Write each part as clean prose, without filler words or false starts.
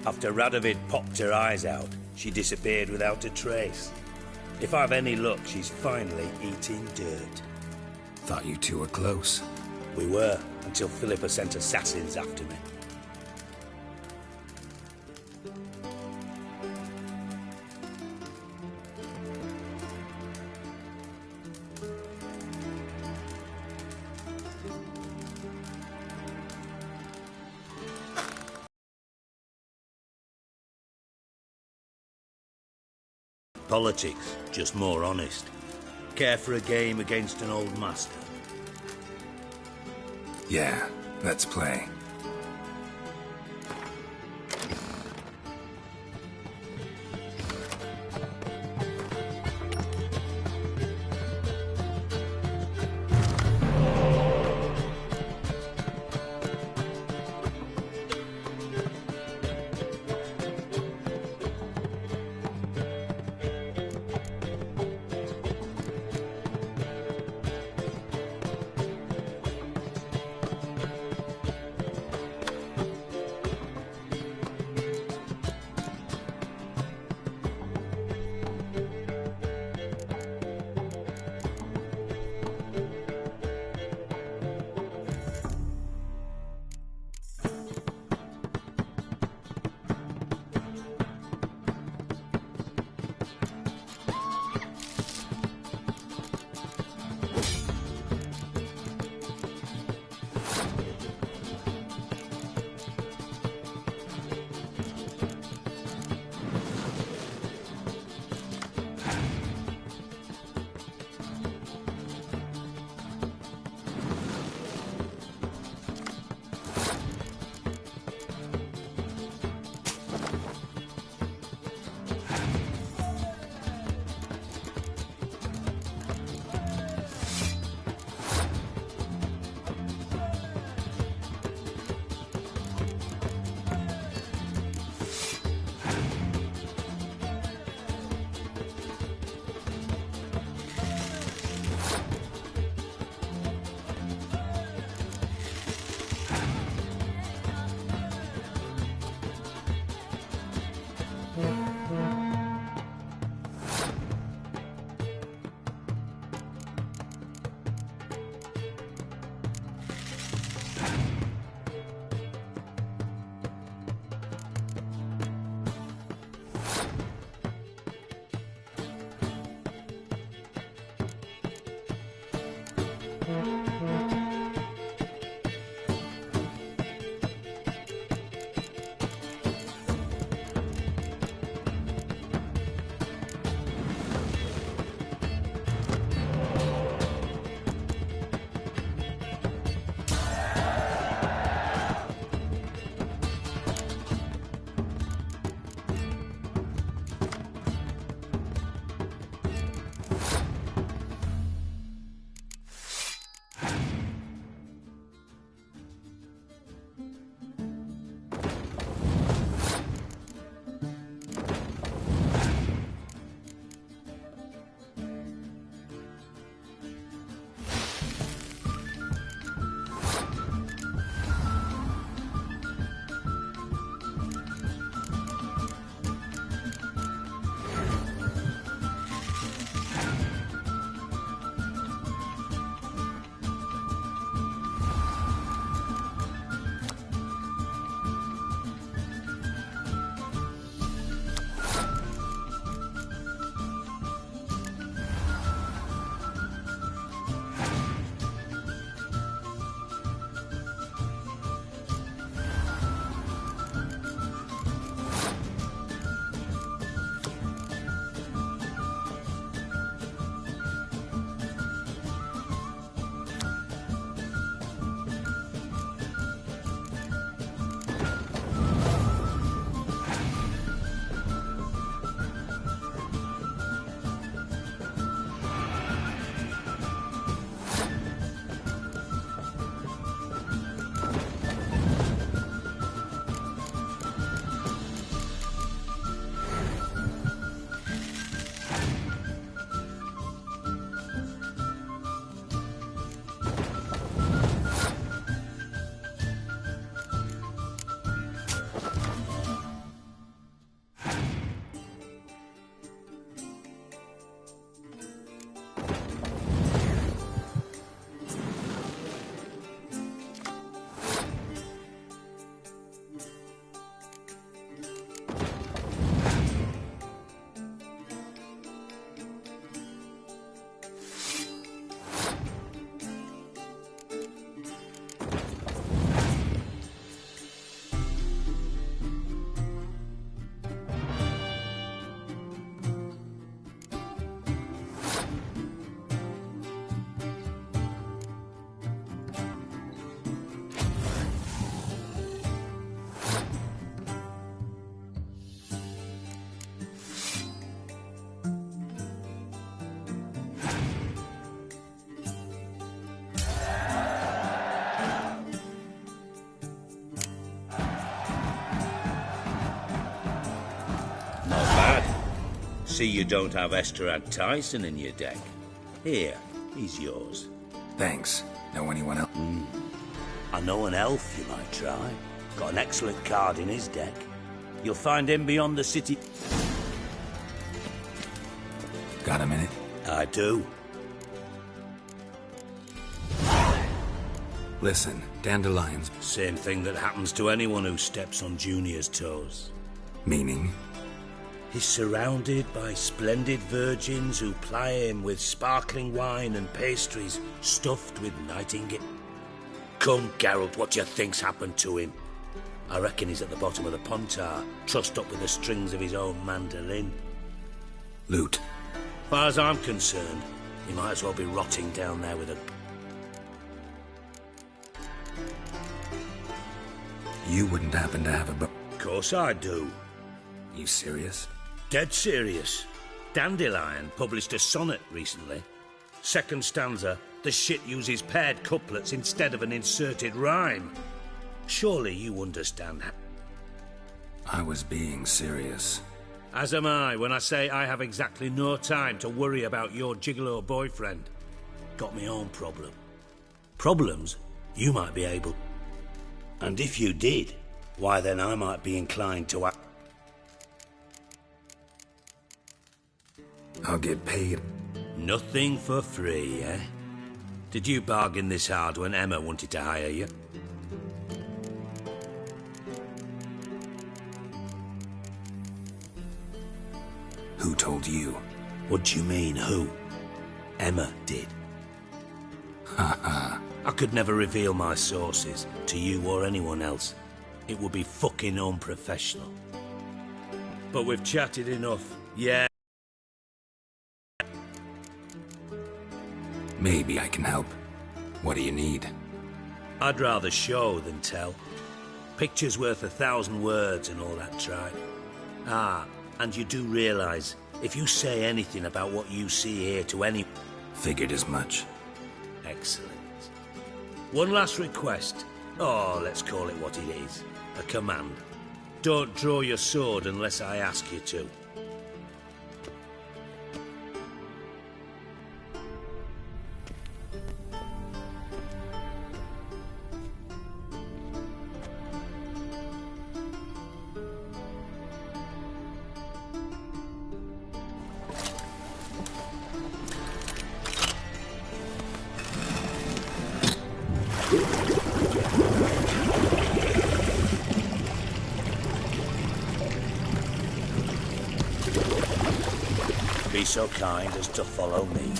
After Radovid popped her eyes out, she disappeared without a trace. If I've any luck, she's finally eating dirt. Thought you two were close. We were, until Philippa sent assassins after me. Politics, just more honest. Care for a game against an old master? Yeah, let's play. see you don't have Esterad Tyson in your deck. Here, he's yours. Thanks. Know anyone else? I know an elf you might try. Got an excellent card in his deck. You'll find him beyond the city. Got a minute? I do. Listen, dandelions. Same thing that happens to anyone who steps on Junior's toes. Meaning? He's surrounded by splendid virgins who ply him with sparkling wine and pastries stuffed with nightingale. Come, Geralt, what do you think's happened to him? I reckon he's at the bottom of the Pontar, trussed up with the strings of his own mandolin. Loot. As far as I'm concerned, he might as well be rotting down there with a... You wouldn't happen to have a Of course I do. You serious? Dead serious. Dandelion published a sonnet recently. Second stanza, the shit uses paired couplets instead of an inserted rhyme. Surely you understand. I was being serious. As am I when I say I have exactly no time to worry about your gigolo boyfriend. Got me own problem. Problems you might be able... And if you did, why then I might be inclined to act... I'll get paid. Nothing for free, eh? Did you bargain this hard when Emma wanted to hire you? Who told you? What do you mean, who? Emma did. Haha. I could never reveal my sources to you or anyone else. It would be fucking unprofessional. But we've chatted enough, yeah? Maybe I can help. What do you need? I'd rather show than tell. Picture's worth 1,000 words and all that tripe. Ah, and you do realise, if you say anything about what you see here to any... Figured as much. Excellent. One last request. Oh, let's call it what it is. A command. Don't draw your sword unless I ask you to. Be so kind as to follow me.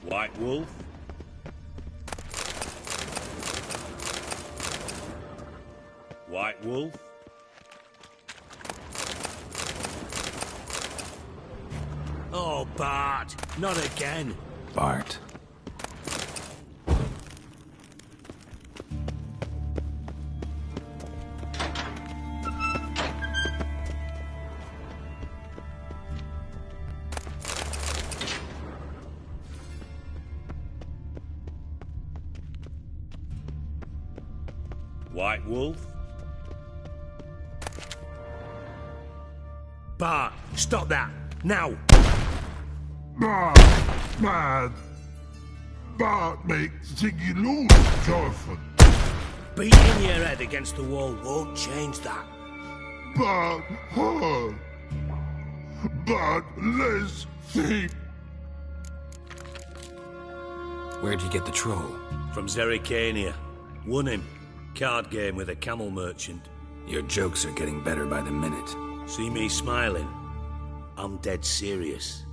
White Wolf? White Wolf? Oh, Bart! Not again! Bart. White Wolf? Bart, stop that! Now! But make Ziggy lose, Jorfun. Beating your head against the wall won't change that. But her. But let's think. Where'd you get the troll? From Zerrikania. Won him. Card game with a camel merchant. Your jokes are getting better by the minute. See me smiling? I'm dead serious.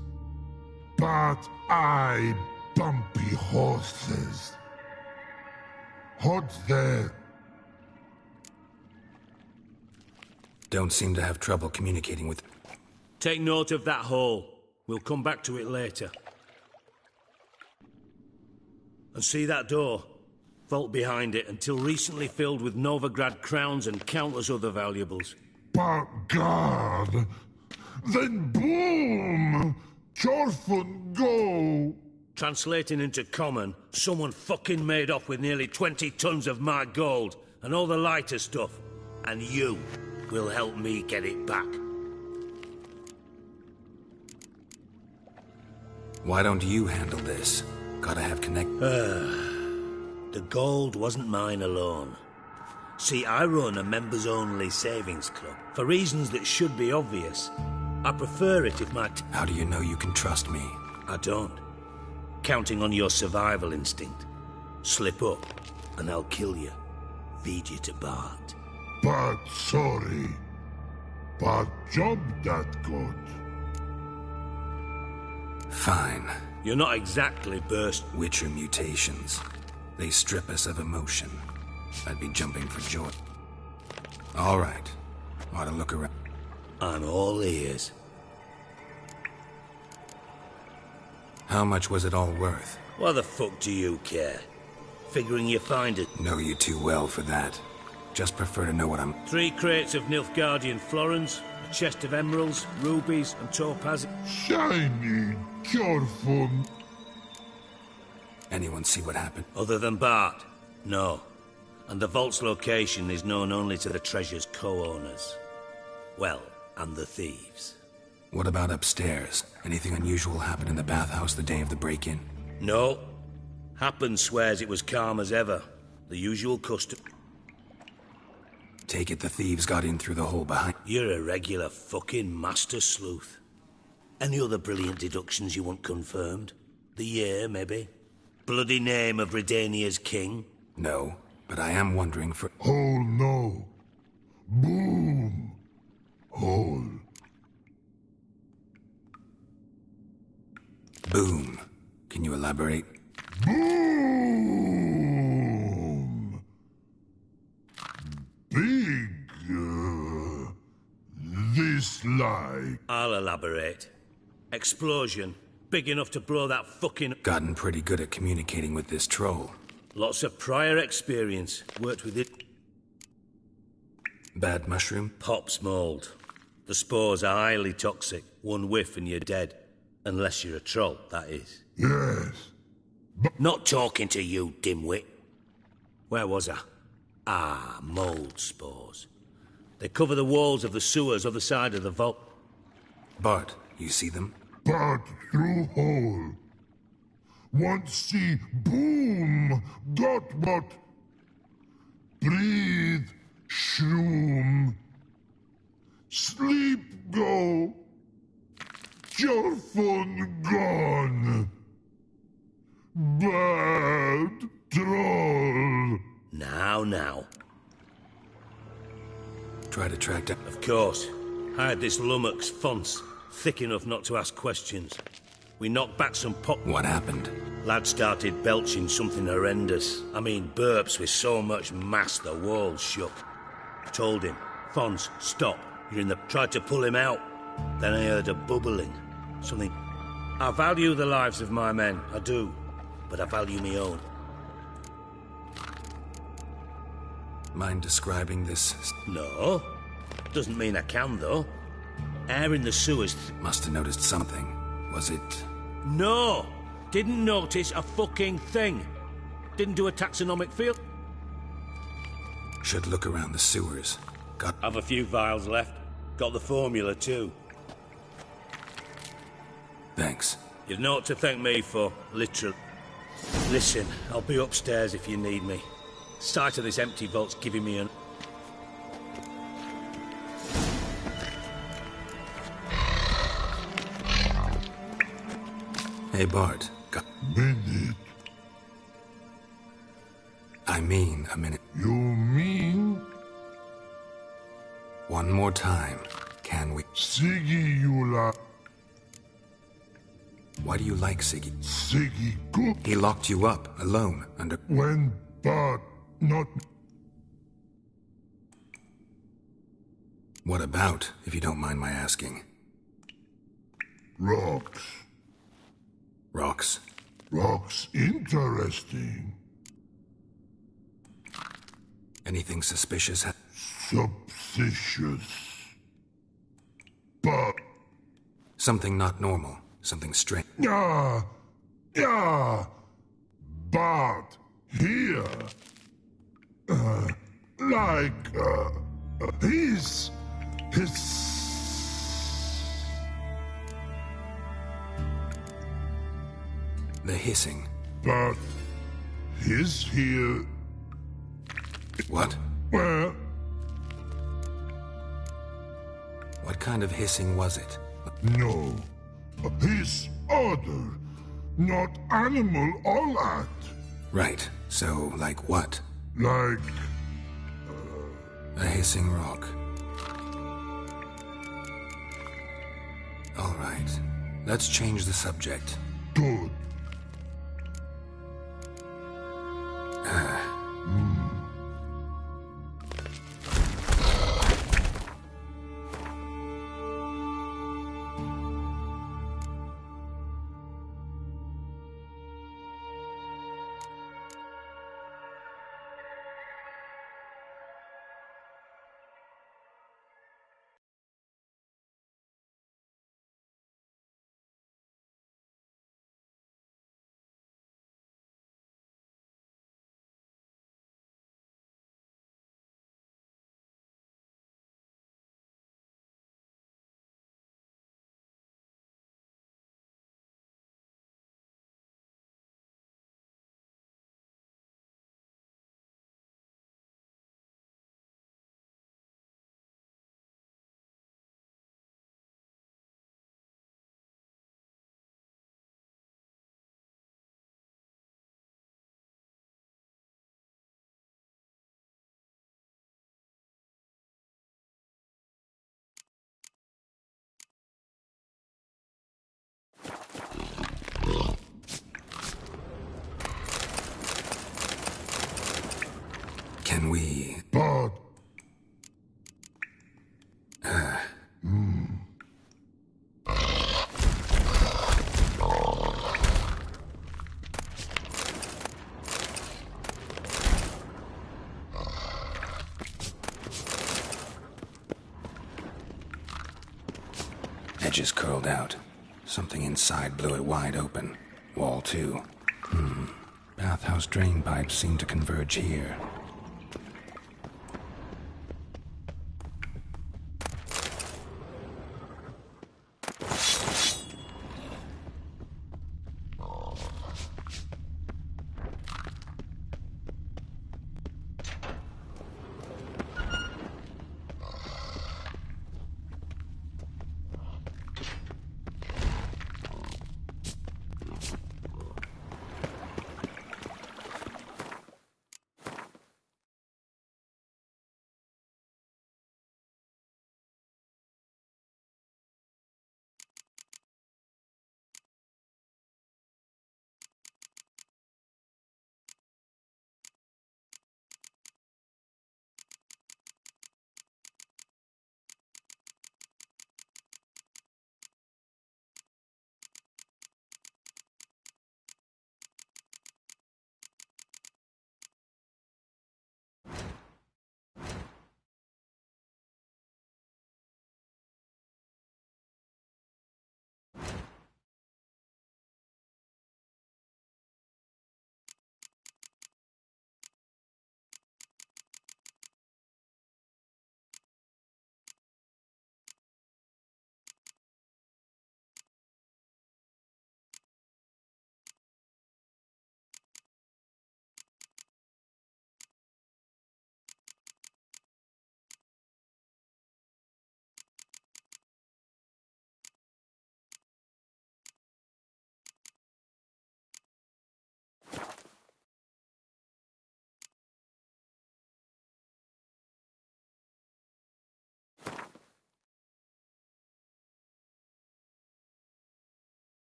But I bumpy horses. What's there? Don't seem to have trouble communicating with... Take note of that hole. We'll come back to it later. And see that door? Vault behind it, until recently filled with Novigrad crowns and countless other valuables. But God! Then boom! Jorfun go! Translating into common, someone fucking made off with nearly 20 tons of my gold, and all the lighter stuff. And you will help me get it back. Why don't you handle this? Gotta have connect... The gold wasn't mine alone. See, I run a members-only savings club, for reasons that should be obvious. I prefer it if my... How do you know you can trust me? I don't. Counting on your survival instinct. Slip up, and I'll kill you. Feed you to Bart. But sorry. But job that good. Fine. You're not exactly burst... Witcher mutations. They strip us of emotion. I'd be jumping for joy. All right. Ought to look around. I'm all ears. How much was it all worth? Why the fuck do you care? Figuring you find it. Know you too well for that. Just prefer to know what I'm... 3 crates of Nilfgaardian florins, a chest of emeralds, rubies, and topaz. Shiny Jorfun. Anyone see what happened? Other than Bart? No. And the vault's location is known only to the treasure's co-owners. Well, and the thieves. What about upstairs? Anything unusual happen in the bathhouse the day of the break-in? No. Happen swears it was calm as ever. The usual custom. Take it the thieves got in through the hole behind... You're a regular fucking master sleuth. Any other brilliant deductions you want confirmed? The year, maybe? Bloody name of Redania's king? No, but I am wondering for... Oh no. Boom. Hole. Boom. Can you elaborate? Boom. Big. This like. I'll elaborate. Explosion. Big enough to blow that fucking... Gotten pretty good at communicating with this troll. Lots of prior experience. Worked with it. Bad mushroom? Pops mold. The spores are highly toxic. One whiff and you're dead. Unless you're a troll, that is. Yes. Not talking to you, dimwit. Where was I? Ah, mold spores. They cover the walls of the sewers other side of the vault. Bart, you see them? But through hole. Want see boom. Got but. Breathe. Shroom. Sleep go. Jorfun gone. Bad troll. Now. Try to track down... Of course. I had this lummox fonts, thick enough not to ask questions. We knocked back some pop... What happened? Lad started belching something horrendous. I mean, burps with so much mass the walls shook. Told him, Fons, stop. You're in the... Tried to pull him out. Then I heard a bubbling. Something... I value the lives of my men, I do. But I value my own. Mind describing this? No. Doesn't mean I can, though. Air in the sewers... Must have noticed something. Was it... No! Didn't notice a fucking thing. Didn't do a taxonomic field. Should look around the sewers. Got... Have a few vials left. Got the formula, too. Thanks. You've naught to thank me for, literally. Listen, I'll be upstairs if you need me. Sight of this empty vault's giving me an... Hey, Bart. Minute. I mean a minute. You mean One more time, can we? Siggy you like? Why do you like Siggy? Siggy cook He locked you up, alone, under... when but not What about, if you don't mind my asking? rocks. Rocks? Rocks interesting. Anything suspicious? Suspicious. But Something not normal. Something strange. yeah. But here like his The hissing. but his here What? well What kind of hissing was it? no his other not animal all that Right. So, like what? like A hissing rock. All right. Let's change the subject. good. Can we... But Edges curled out. Something inside blew it wide open. Wall too. Bathhouse drain pipes seem to converge here.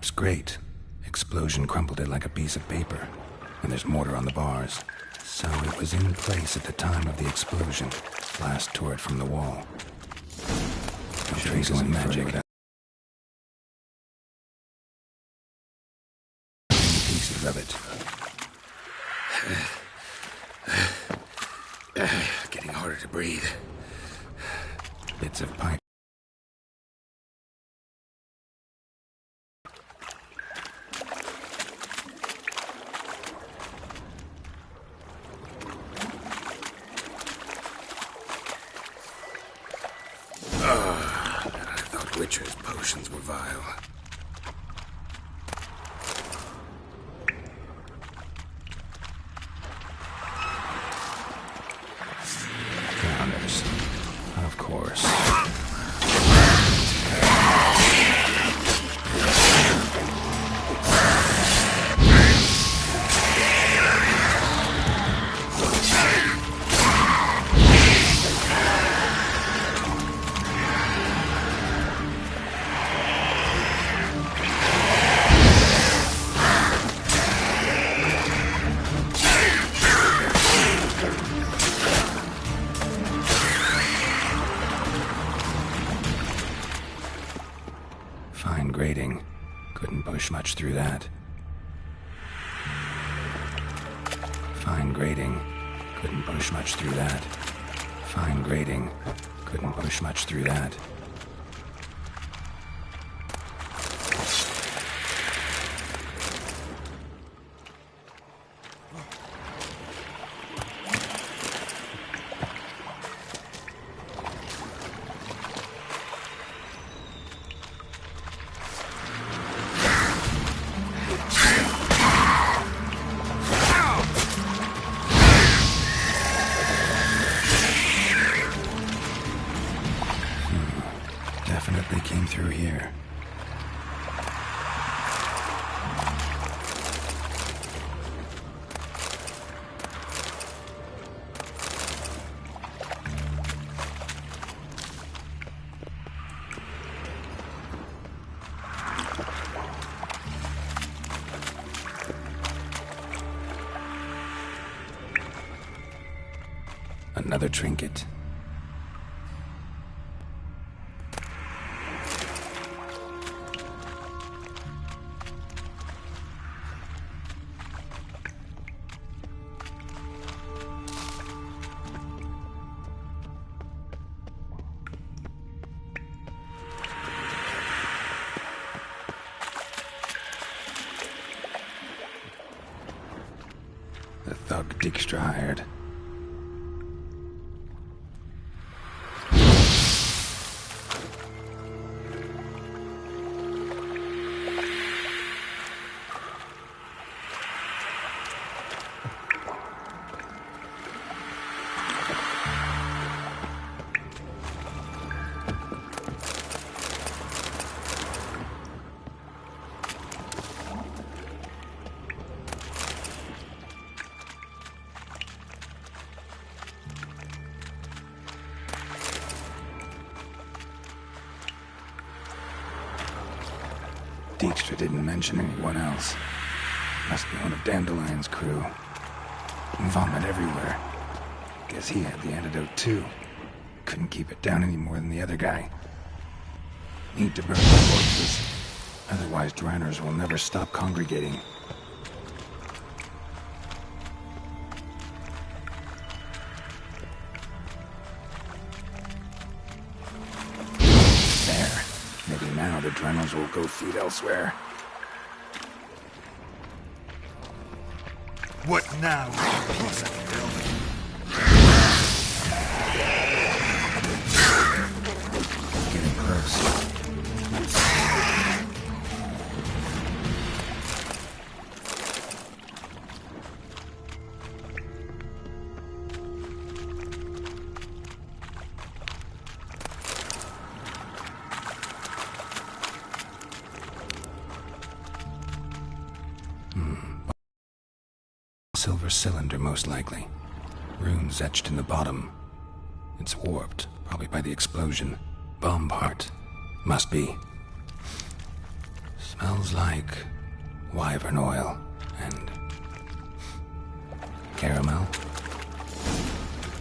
pipe's great. Explosion crumpled it like a piece of paper. And there's mortar on the bars. So it was in place at the time of the explosion. Blast tore it from the wall. No traces of magic. Pieces of it. Getting harder to breathe. Bits of pipe. I thought Witcher's potions were vile. Drowners. Of course. Fine grating. Couldn't push much through that. Fine grating. Couldn't push much through that. Fine grating. Couldn't push much through that. Definitely came through here. Another trinket. The thug Dijkstra hired. Dijkstra didn't mention anyone else. Must be one of Dandelion's crew. Vomit everywhere. Guess he had the antidote too. Couldn't keep it down any more than the other guy. Need to burn the corpses. Otherwise, Draenors will never stop congregating. There. Maybe now the Draenors will go feed elsewhere. What now? Pleasant. Getting close. Silver cylinder, most likely. Runes etched in the bottom. It's warped, probably by the explosion. Bomb part. Must be. Smells like wyvern oil and caramel.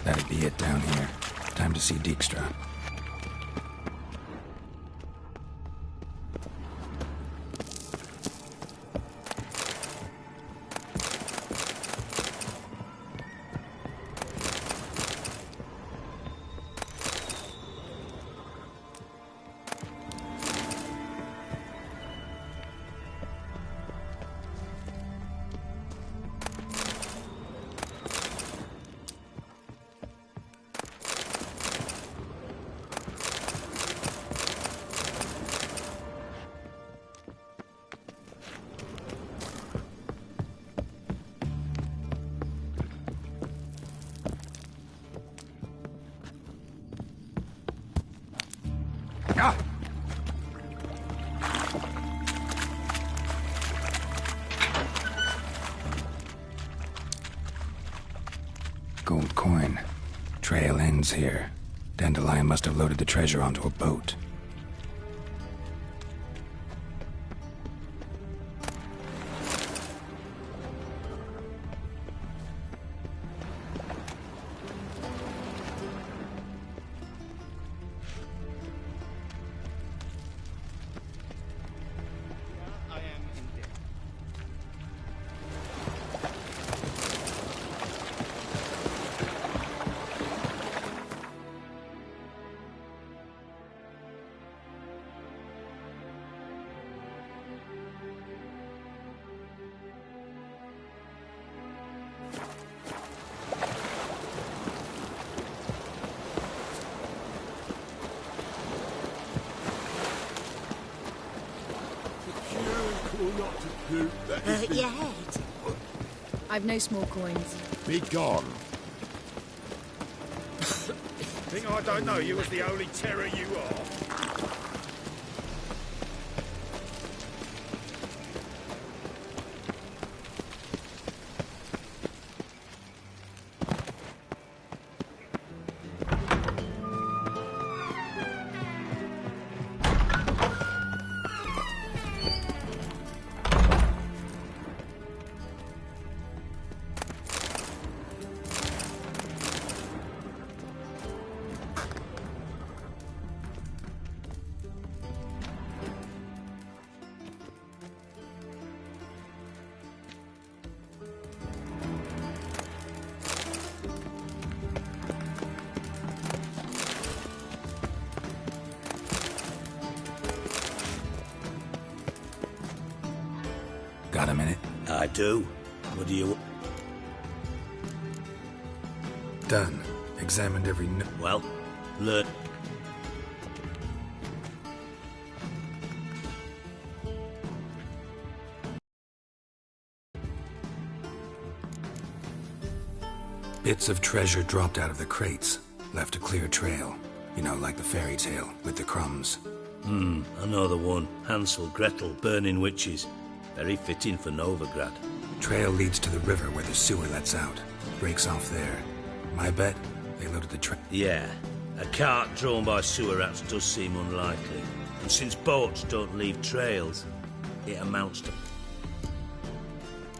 That'd be it down here. Time to see Dijkstra. Ah! Gold coin. Trail ends here. Dandelion must have loaded the treasure onto a boat. Your head. I've no small coins. Be gone. Think I don't know you as the holy terror you are? Got a minute? I do. What do you... Done. Examined every Well, learn... Bits of treasure dropped out of the crates. Left a clear trail. You know, like the fairy tale, with the crumbs. I know the one. Hansel, Gretel, burning witches. Very fitting for Novigrad. Trail leads to the river where the sewer lets out. Breaks off there. My bet, they loaded the train. Yeah. A cart drawn by sewer rats does seem unlikely. And since boats don't leave trails, it amounts to...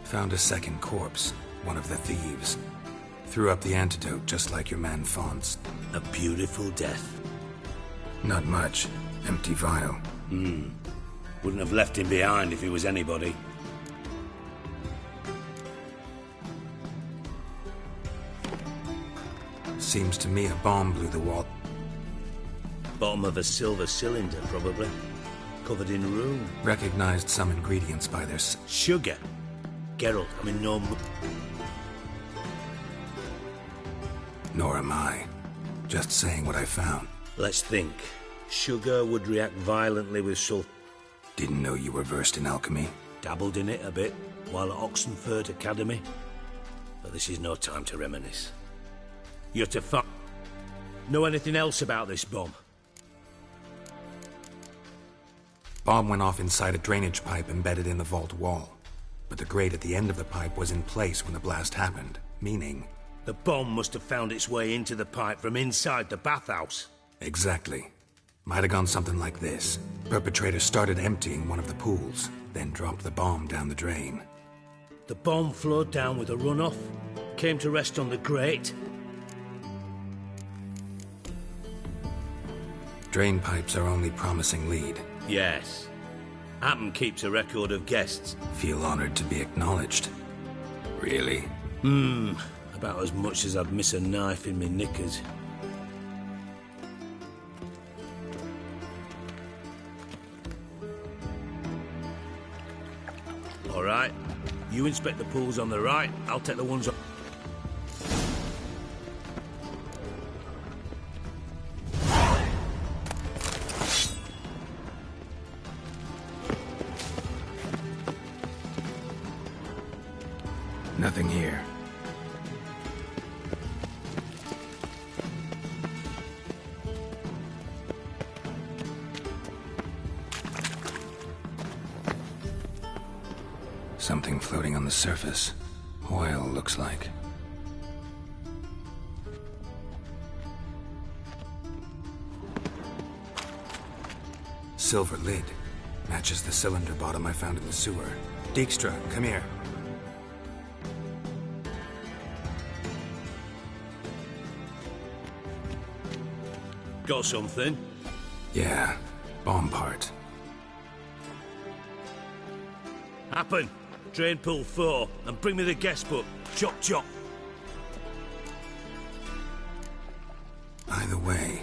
Found a second corpse. One of the thieves. Threw up the antidote just like your man Fonts. A beautiful death. Not much. Empty vial. Wouldn't have left him behind if he was anybody. Seems to me a bomb blew the wall. Bottom of a silver cylinder, probably. Covered in rune. Recognized some ingredients by their... Sugar. Geralt, I'm in no mood. Nor am I. Just saying what I found. Let's think. Sugar would react violently with sulfur. Didn't know you were versed in alchemy. Dabbled in it a bit while at Oxenford Academy. But this is no time to reminisce. You're to know anything else about this bomb? Bomb went off inside a drainage pipe embedded in the vault wall. But the grate at the end of the pipe was in place when the blast happened, meaning... The bomb must have found its way into the pipe from inside the bathhouse. Exactly. Might have gone something like this. Perpetrator started emptying one of the pools, then dropped the bomb down the drain. The bomb flowed down with a runoff, came to rest on the grate. Drain pipes are only promising lead. Yes. Happen keeps a record of guests. Feel honored to be acknowledged. Really? About as much as I'd miss a knife in me knickers. All right. You inspect the pools on the right, I'll take the ones on... Nothing here. Something floating on the surface. Oil, looks like. Silver lid. Matches the cylinder bottom I found in the sewer. Dijkstra, come here. Got something? Yeah, bomb part. Happen. Drain pool 4, and bring me the guest book. Chop chop. Either way,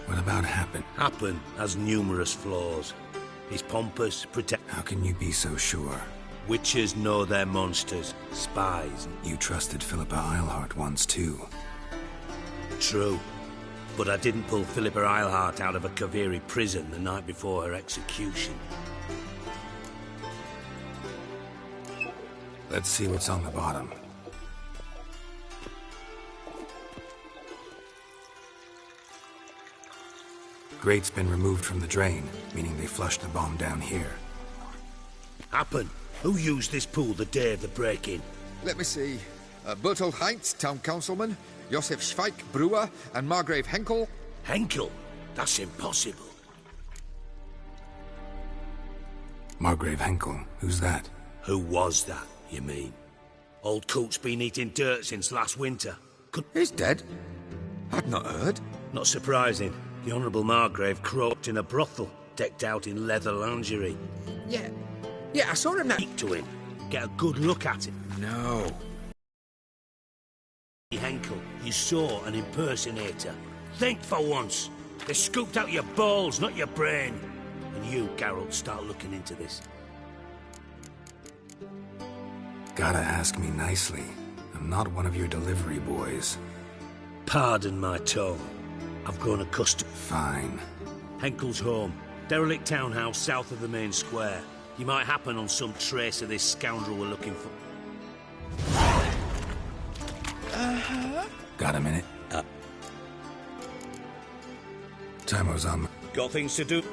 what about Happen? Happen has numerous flaws. He's pompous, How can you be so sure? Witches know their monsters. Spies. You trusted Philippa Eilhart once too. True. But I didn't pull Philippa Eilhart out of a Kaviri prison the night before her execution. Let's see what's on the bottom. Grate's been removed from the drain, meaning they flushed the bomb down here. Happen. Who used this pool the day of the break-in? Let me see. Bertold Heinz, town councilman, Josef Schweik, brewer, and Margrave Henkel. Henkel? That's impossible. Margrave Henkel, who's that? Who was that, you mean? Old Coot's been eating dirt since last winter. He's dead? I'd not heard. Not surprising. The Honourable Margrave croaked in a brothel, decked out in leather lingerie. Yeah, I saw him now. Speak to him. Get a good look at him. No. Henkel, you saw an impersonator. Think for once. They scooped out your balls, not your brain. And you, Geralt, start looking into this. Gotta ask me nicely. I'm not one of your delivery boys. Pardon my tone. I've grown accustomed. Fine. Henkel's home. Derelict townhouse south of the main square. You might happen on some trace of this scoundrel we're looking for. Got a minute? Timer's on. Got things to do?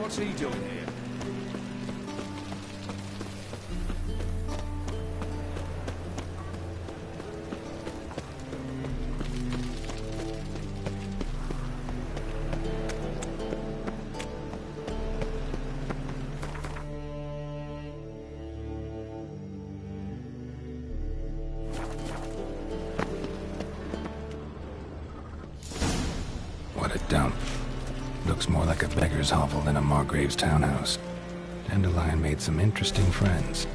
What's he doing here? What a dump. Looks more like a beggar's hovel than a Margrave's townhouse. Dandelion made some interesting friends.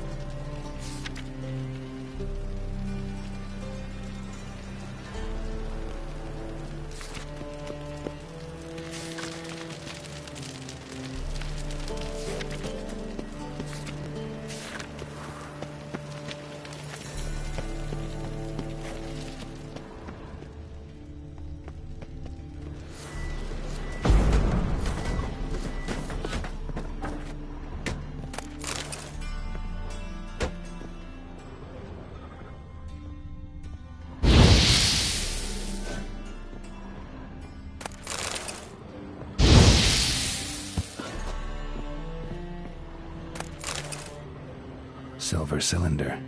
Silver cylinder.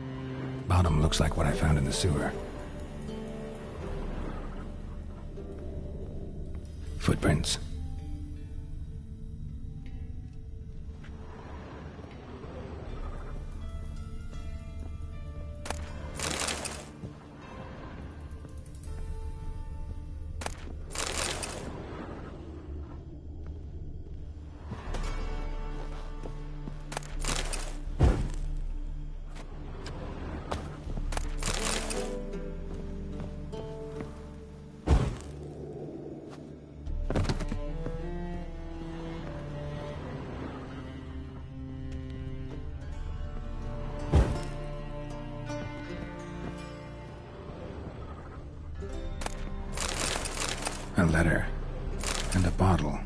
Bottom looks like what I found in the sewer. Footprints. A letter. And a bottle.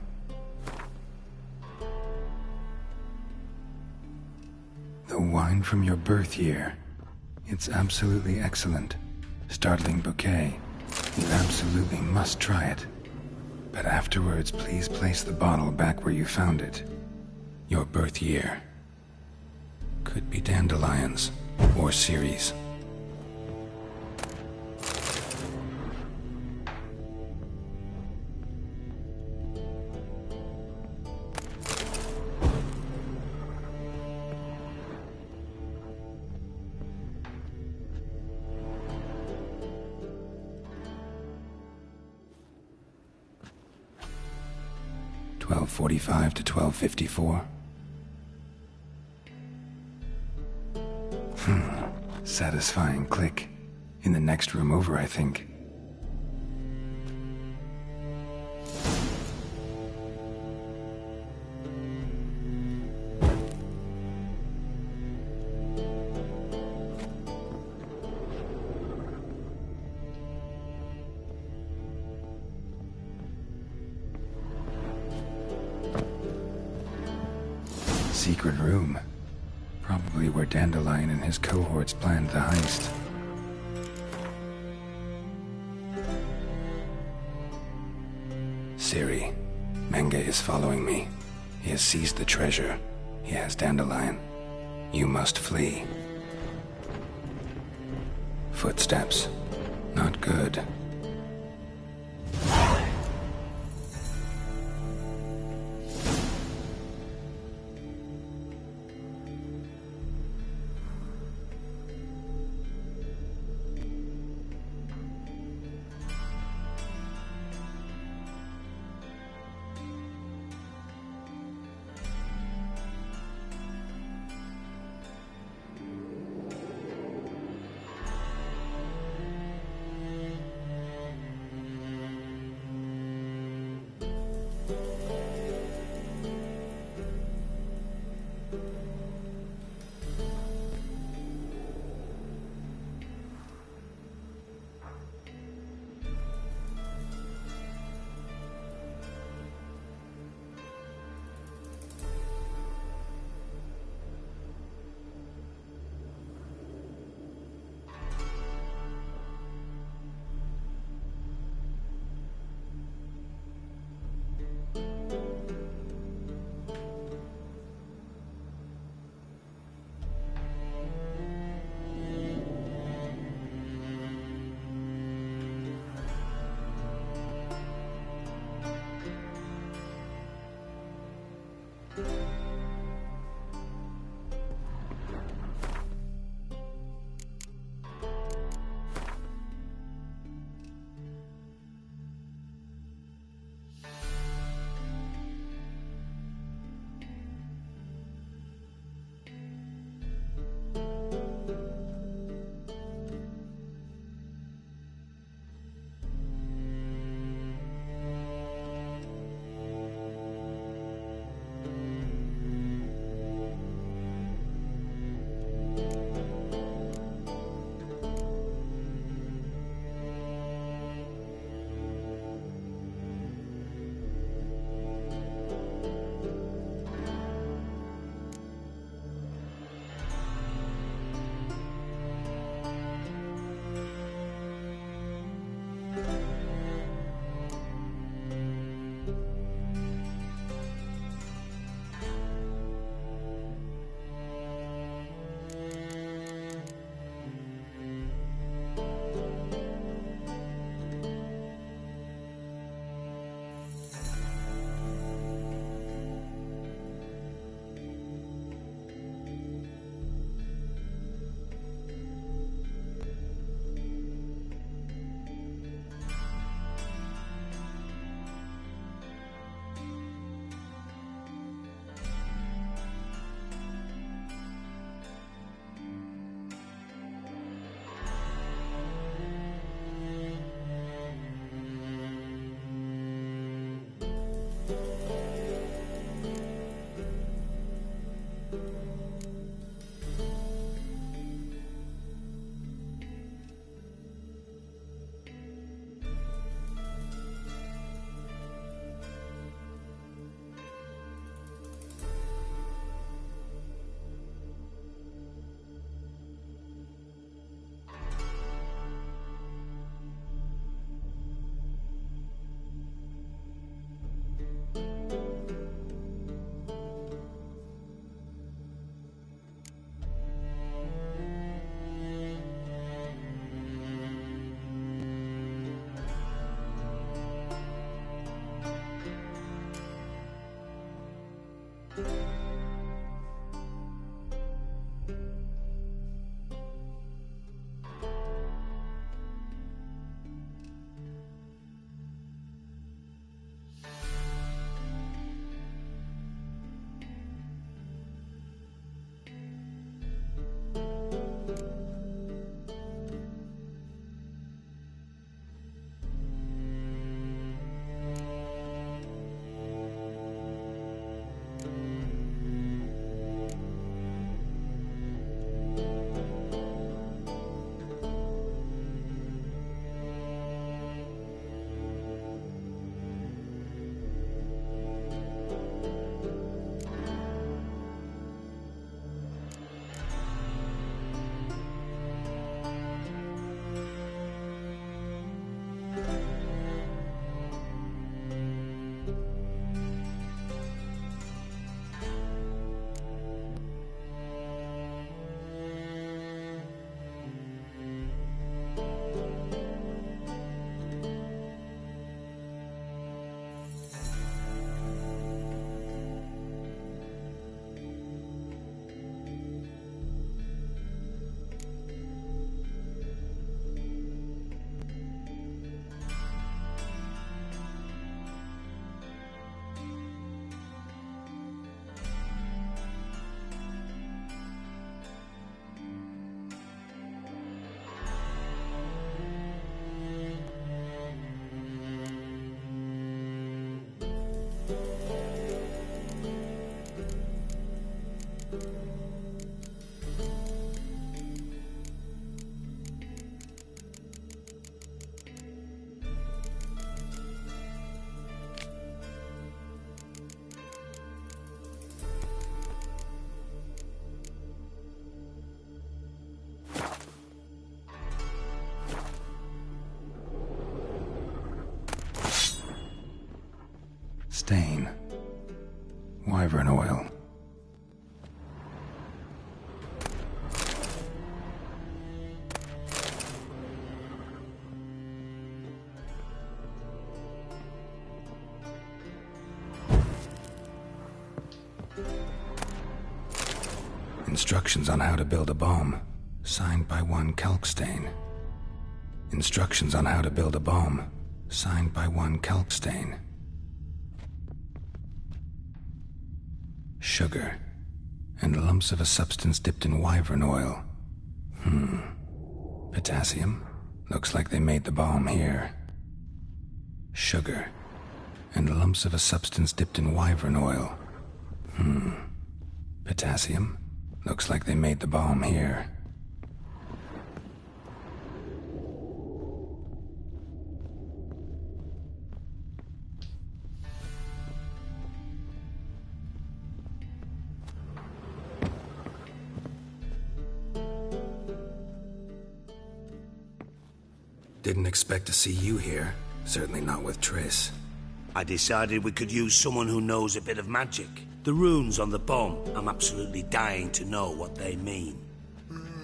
The wine from your birth year. It's absolutely excellent. Startling bouquet. You absolutely must try it. But afterwards, please place the bottle back where you found it. Your birth year. Could be dandelions. Or Ceres. .45 to 12:54. Satisfying click. In the next room over, I think. Secret room. Probably where Dandelion and his cohorts planned the heist. Ciri, Menge is following me. He has seized the treasure. He has Dandelion. You must flee. Footsteps. Not good. Stain. Wyvern oil. Instructions on how to build a bomb, signed by one Kalkstain. Instructions on how to build a bomb, signed by one Kalkstain. Sugar, and lumps of a substance dipped in wyvern oil. Potassium? Looks like they made the bomb here. Sugar, and lumps of a substance dipped in wyvern oil. Potassium? Looks like they made the bomb here. Didn't expect to see you here. Certainly not with Triss. I decided we could use someone who knows a bit of magic. The runes on the bomb, I'm absolutely dying to know what they mean.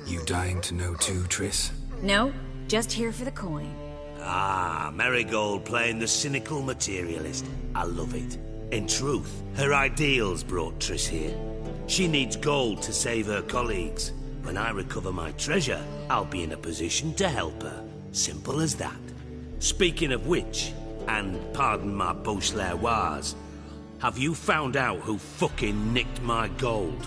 You dying to know too, Triss? No, just here for the coin. Ah, Marigold playing the cynical materialist. I love it. In truth, her ideals brought Triss here. She needs gold to save her colleagues. When I recover my treasure, I'll be in a position to help her. Simple as that. Speaking of which, and pardon my Beauclervoise, have you found out who fucking nicked my gold?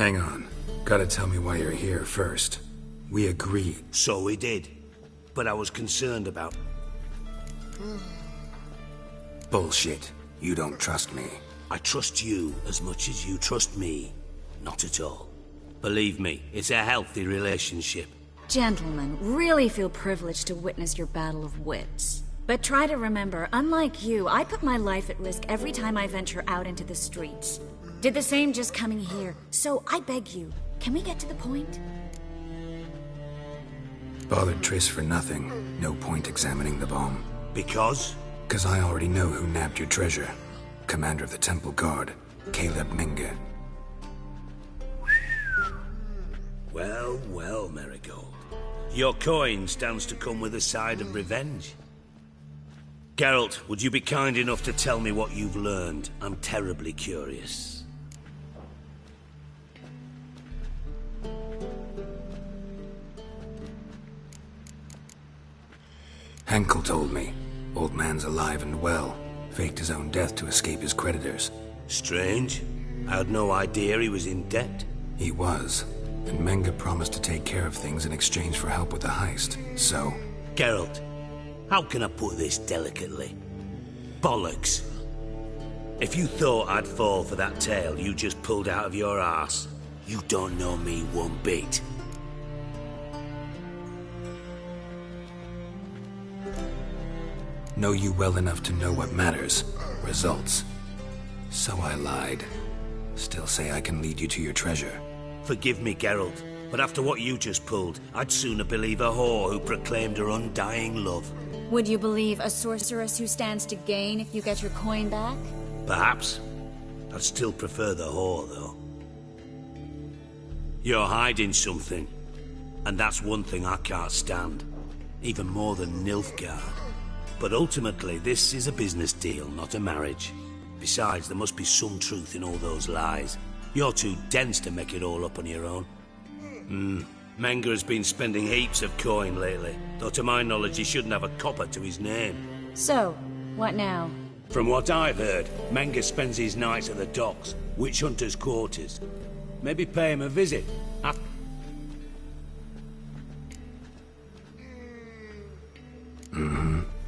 Hang on. Gotta tell me why you're here first. We agreed. So we did. But I was concerned about... Bullshit. You don't trust me. I trust you as much as you trust me. Not at all. Believe me, it's a healthy relationship. Gentlemen, really feel privileged to witness your battle of wits. But try to remember, unlike you, I put my life at risk every time I venture out into the streets. Did the same just coming here. So I beg you, can we get to the point? Bothered Triss for nothing. No point examining the bomb. Because? 'Cause I already know who nabbed your treasure. Commander of the Temple Guard, Caleb Menge. Well, well, Marigold. Your coin stands to come with a side of revenge. Geralt, would you be kind enough to tell me what you've learned? I'm terribly curious. Henkel told me. Old man's alive and well. Faked his own death to escape his creditors. Strange. I had no idea he was in debt. He was. And Menge promised to take care of things in exchange for help with the heist. So... Geralt, how can I put this delicately? Bollocks. If you thought I'd fall for that tale you just pulled out of your arse, you don't know me one bit. Know you well enough to know what matters. Results. So I lied. Still say I can lead you to your treasure. Forgive me, Geralt, but after what you just pulled, I'd sooner believe a whore who proclaimed her undying love. Would you believe a sorceress who stands to gain if you get your coin back? Perhaps. I'd still prefer the whore, though. You're hiding something, and that's one thing I can't stand. Even more than Nilfgaard. But ultimately, this is a business deal, not a marriage. Besides, there must be some truth in all those lies. You're too dense to make it all up on your own. Menge has been spending heaps of coin lately, though to my knowledge he shouldn't have a copper to his name. So, what now? From what I've heard, Menge spends his nights at the docks, witch hunters' quarters. Maybe pay him a visit.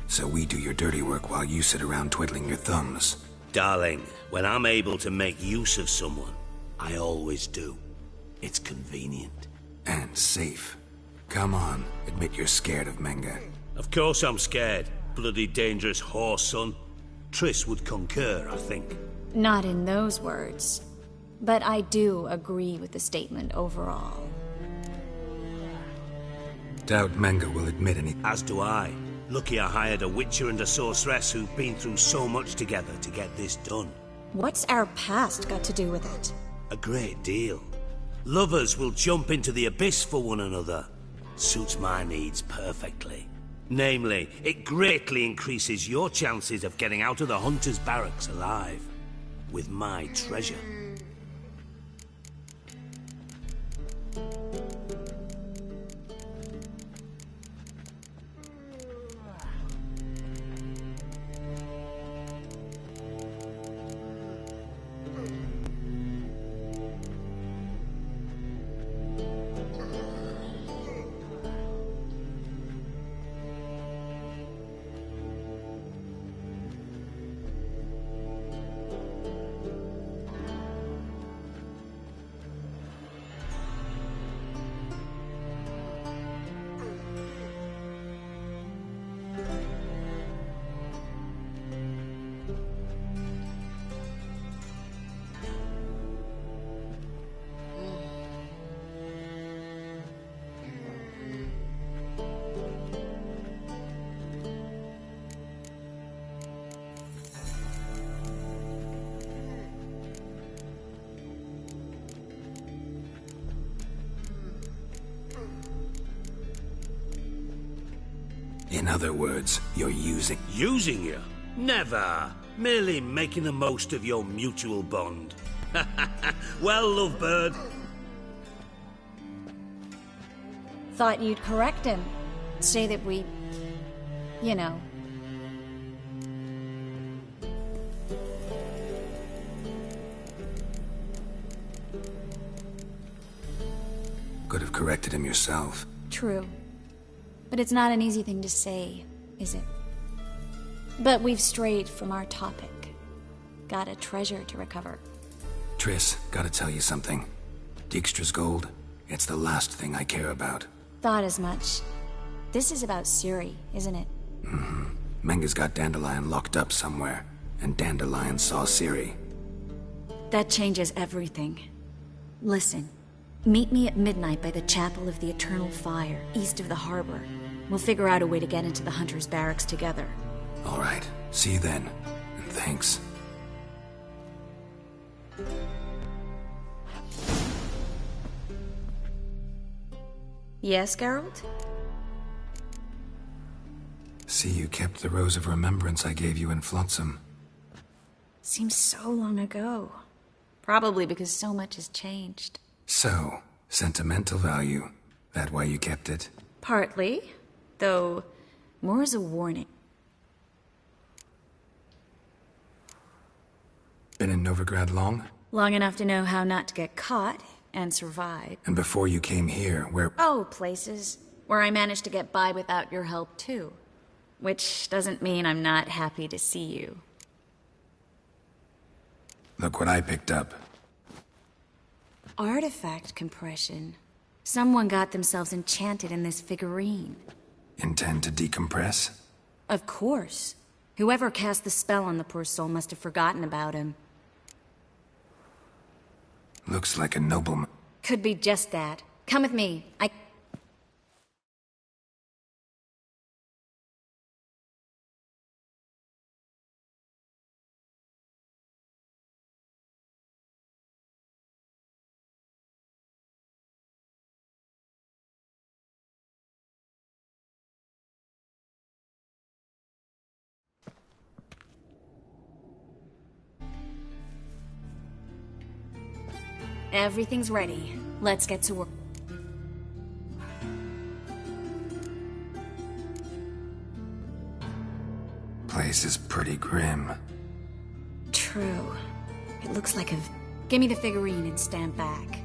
So we do your dirty work while you sit around twiddling your thumbs. Darling, when I'm able to make use of someone, I always do. It's convenient. And safe. Come on, admit you're scared of Menge. Of course I'm scared. Bloody dangerous whore, son. Triss would concur, I think. Not in those words. But I do agree with the statement overall. Doubt Menge will admit anything. As do I. Lucky I hired a witcher and a sorceress who've been through so much together to get this done. What's our past got to do with it? A great deal. Lovers will jump into the abyss for one another. Suits my needs perfectly. Namely, it greatly increases your chances of getting out of the hunter's barracks alive. With my treasure. In other words, you're using... Using you? Never. Merely making the most of your mutual bond. Well, Lovebird. Thought you'd correct him. Say that we... you know... corrected him yourself. True. But it's not an easy thing to say, is it? But we've strayed from our topic. Got a treasure to recover. Triss, gotta tell you something. Dijkstra's gold, it's the last thing I care about. Thought as much. This is about Ciri, isn't it? Menga's got Dandelion locked up somewhere, and Dandelion saw Ciri. That changes everything. Listen, meet me at midnight by the Chapel of the Eternal Fire, east of the harbor. We'll figure out a way to get into the Hunter's barracks together. All right, see you then, and thanks. Yes, Geralt? See, you kept the Rose of Remembrance I gave you in Flotsam. Seems so long ago. Probably because so much has changed. So, sentimental value. That why you kept it? Partly, though more as a warning. Been in Novigrad long? Long enough to know how not to get caught and survive. And before you came here, where... Oh, places where I managed to get by without your help, too. Which doesn't mean I'm not happy to see you. Look what I picked up. Artifact compression. Someone got themselves enchanted in this figurine. Intend to decompress? Of course. Whoever cast the spell on the poor soul must have forgotten about him. Looks like a nobleman. Could be just that. Come with me. Everything's ready. Let's get to work. Place is pretty grim. True. It looks like a... Give me the figurine and stand back.